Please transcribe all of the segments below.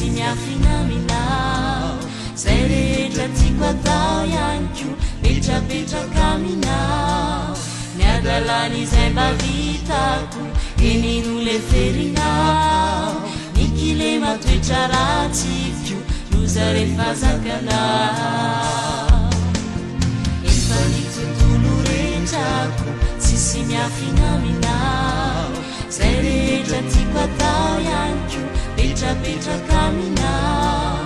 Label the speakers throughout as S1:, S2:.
S1: tsisy miafina aminao zay rehetra tiako atao ihany ko mipetrapetraka aminao miadalany izay mba vitako enino le ferinao nikile matoetra ratsiko loza rehefa zakanao efa ny tontolo rehetrako tsisy miafina aminao zay rehetra tiako atao ihany ko mipetrapetraka aminao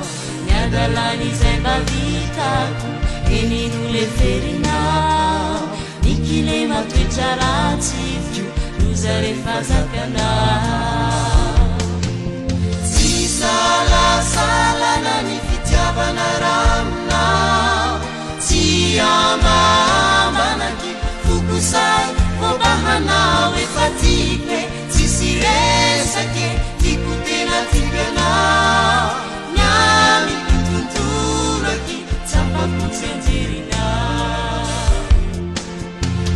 S1: miadalany izay mba vitako enino le ferinao nikile matoetra ratsiko loza rehefa zakanao tsy salasalana ny fitiavana raminao tsy amambanaky fokosay fobahanao efa tipe tsisy resake tiko tena tikanao miamiko tontoloky tsapakotsy anjerinao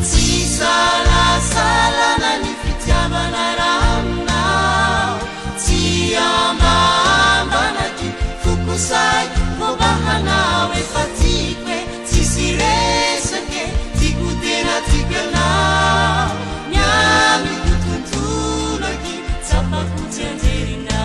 S1: tsy salasalana ny fitiavana raminao tsy amambanaky fokosay fobahanao efa tiko tsisy resake tiko tena tikanao miamiko tontoloky tsapakotsy anjerinao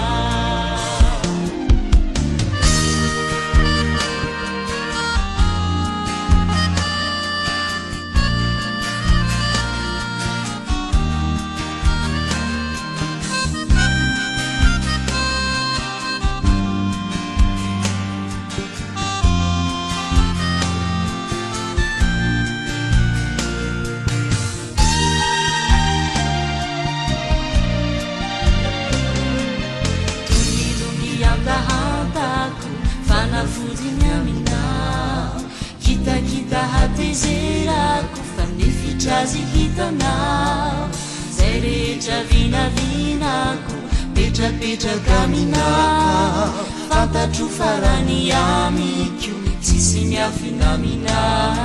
S1: fanafodiny aminao kitakita hatezerako fa nefitrazy hitanao zay rehetra vinavinako petrapetraka aminao fantatro farany amiko tsisy miafina aminao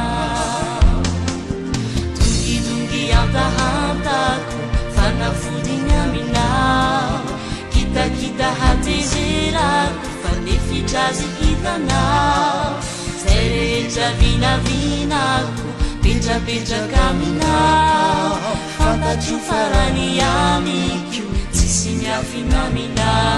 S1: tongidongy antahantako fanafodiny aminao kitakita hatezerako nefitrazy hitanao zay rehetra vinavinako petrapetraka aminao fantatro farany amiko tsisy miafina aminao